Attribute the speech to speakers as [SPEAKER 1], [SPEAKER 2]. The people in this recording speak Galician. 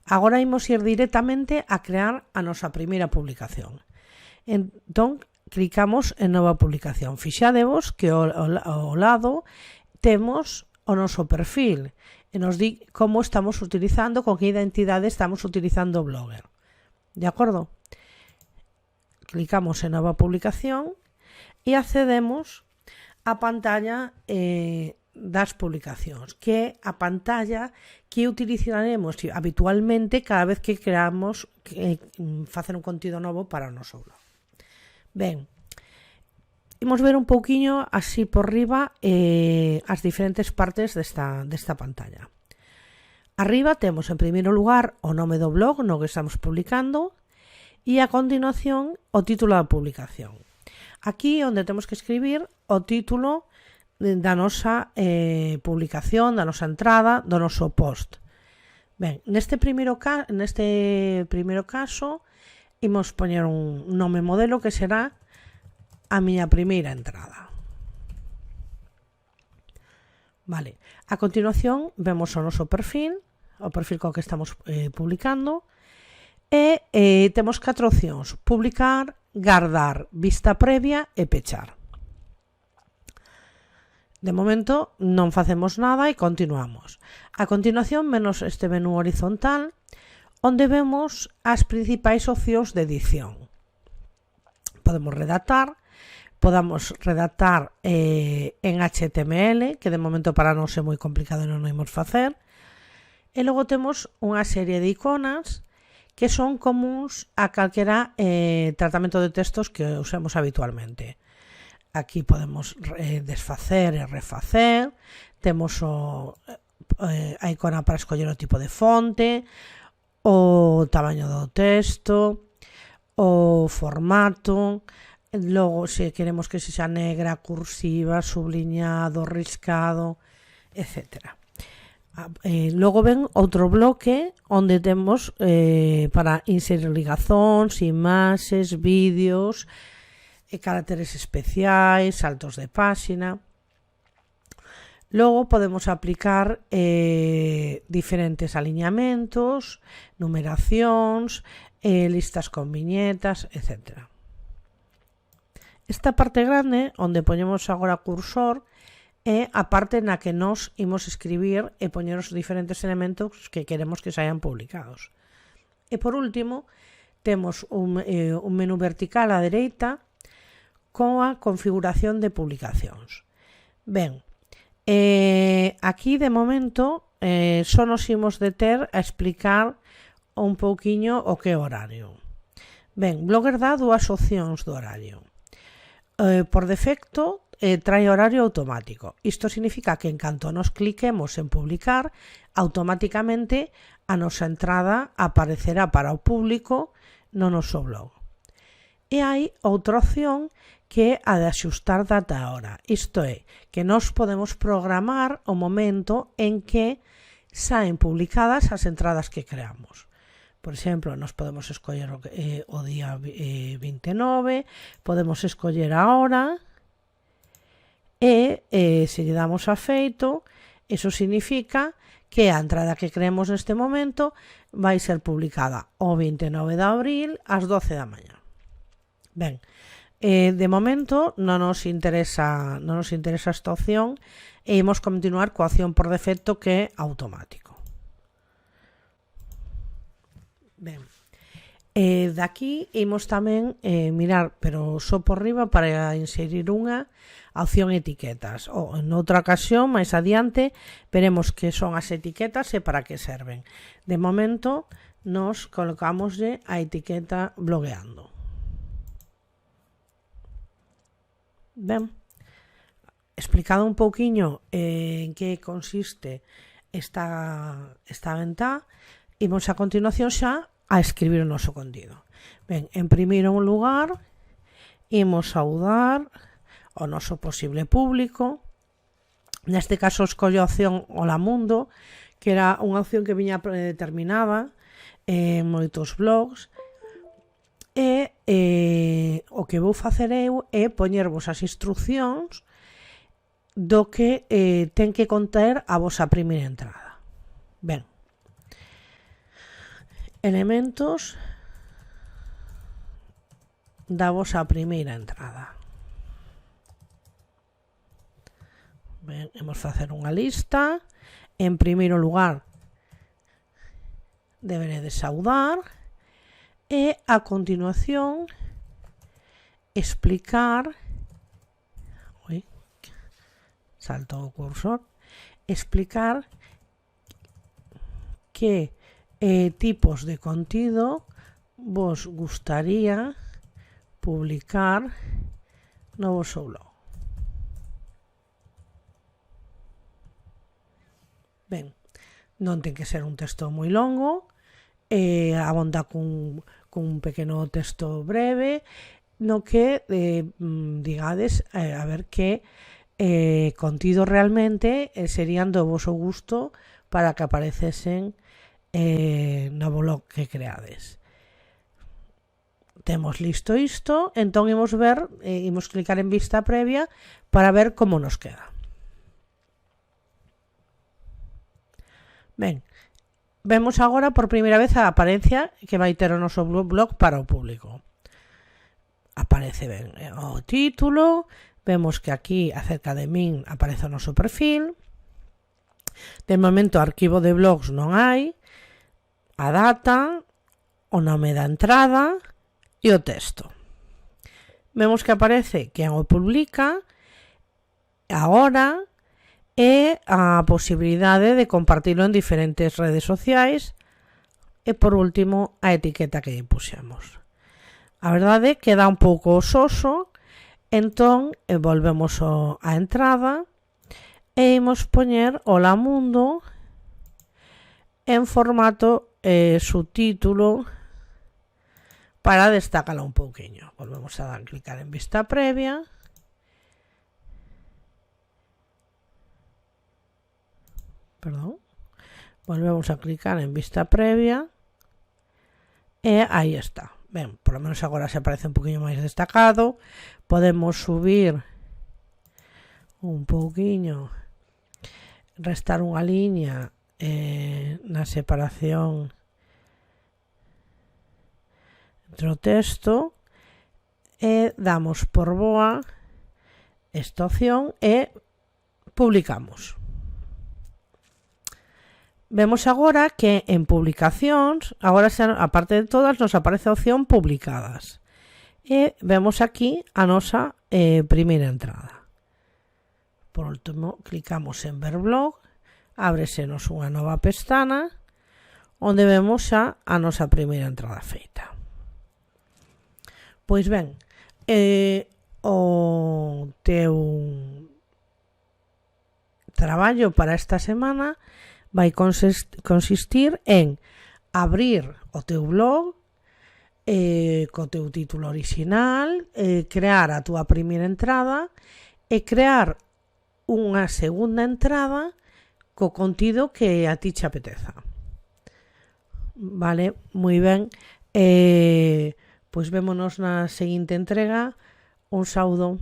[SPEAKER 1] agora imos ir directamente a crear a nosa primeira publicación. Entón, clicamos en nova publicación. Fixadevos que ao lado temos o noso perfil e nos di como estamos utilizando, con que identidade estamos utilizando o Blogger. De acordo? Clicamos en nova publicación e accedemos á pantalla das publicacións, que é a pantalla que utilizaremos habitualmente cada vez que queramos facer un contido novo para o noso blog. Ben, imos ver un pouquiño así por riba as diferentes partes desta pantalla. Arriba temos en primeiro lugar o nome do blog no que estamos publicando e a continuación o título da publicación. Aquí onde temos que escribir o título da nosa publicación, da nosa entrada, do noso post. Ben, neste primeiro caso imos poñer un nome modelo que será a miña primeira entrada. Vale. A continuación vemos o noso perfil, o perfil co que estamos publicando, e temos 4 opcións: publicar, guardar, vista previa e pechar. De momento non facemos nada e continuamos. A continuación vemos este menú horizontal onde vemos as principais opcións de edición. Podemos redactar en HTML, que de momento para non é moi complicado e non o imos facer. E logo temos unha serie de iconas que son comuns a calquera tratamento de textos que usemos habitualmente. Aquí podemos desfacer e refacer, temos a icona para escoller o tipo de fonte, o tamaño do texto, o formato, logo se queremos que sexa negra, cursiva, subliñado, riscado, etc. Logo ven outro bloque onde temos para inserir ligazóns, imaxes, vídeos, caracteres especiais, saltos de páxina. Logo podemos aplicar diferentes aliñamentos, numeracións, listas con viñetas, etc. Esta parte grande, onde poñemos agora cursor, é a parte na que nós imos escribir e poñer os diferentes elementos que queremos que saian publicados. E por último, temos un menú vertical á dereita coa configuración de publicacións. Ben, aquí de momento só nos imos deter a explicar un pouquiño o que é horario. Ben, Blogger dá 2 opcións do horario. Por defecto, trae horario automático. Isto significa que en canto nos cliquemos en publicar, automáticamente a nosa entrada aparecerá para o público no noso blog. E hai outra opción que é a de axustar data a hora. Isto é, que nos podemos programar o momento en que saen publicadas as entradas que creamos. Por exemplo, nos podemos escoller o día 29, podemos escoller a hora, e se lle damos a feito, eso significa que a entrada que creemos neste momento vai ser publicada o 29 de abril ás 12 da mañá. Ben, de momento non nos interesa esta opción e imos continuar coa opción por defecto que é automático. Ben, daqui imos tamén mirar, pero só por riba, para inserir unha a opción etiquetas. En outra ocasión, máis adiante, veremos que son as etiquetas e para que serven. De momento, nos colocámoslle a etiqueta blogueando. Ben, explicado un pouquiño en que consiste esta ventá, imos a continuación xa a escribir o noso contido. Ben, en primeiro lugar, imos saudar o noso posible público. Neste caso escollo a opción Hola Mundo, que era unha opción que viña predeterminada en moitos blogs, e o que vou facer eu é poñervos as instruccións do que ten que conter a vosa primeira entrada. Ben, elementos da vosa primeira entrada. Ben, imos facer unha lista. En primeiro lugar, deberedes saudar e a continuación explicar, salto o cursor, explicar que tipos de contido vos gustaría publicar no voso blog. Ben, non ten que ser un texto moi longo, abonda cun pequeno texto breve, no que digades a ver que contido realmente serían do voso gusto para que aparecesen no blog que creades. Temos listo isto, entón imos ver, imos clicar en vista previa para ver como nos queda. Ben, vemos agora por primeira vez a apariencia que vai ter o noso blog para o público. Aparece ben o título, vemos que aquí acerca de min aparece o noso perfil. De momento arquivo de blogs non hai, a data, o nome da entrada e o texto. Vemos que aparece quen o publica, a hora e a posibilidade de compartilo en diferentes redes sociais e, por último, a etiqueta que lle puxemos. A verdade queda un pouco soso, entón volvemos á entrada e imos poñer Hola Mundo en formato subtítulo para destacarlo un pouquiño. Volvemos a clicar en vista previa. Volvemos a clicar en vista previa e aí está. Ben, por lo menos agora se aparece un poquinho máis destacado. Podemos subir un pouquiño, restar unha liña na separación entre o texto e damos por boa esta opción e publicamos. Vemos agora que en publicacións, agora aparte de todas, nos aparece a opción publicadas. E vemos aquí a nosa primeira entrada. Por último, clicamos en ver blog, ábresenos unha nova pestana, onde vemos xa a nosa primeira entrada feita. Pois ben, o teu traballo para esta semana vai consistir en abrir o teu blog co teu título original, crear a túa primeira entrada e crear unha segunda entrada co contido que a ti che apeteza. Vale, moi ben. Pois vémonos na seguinte entrega. Un saúdo.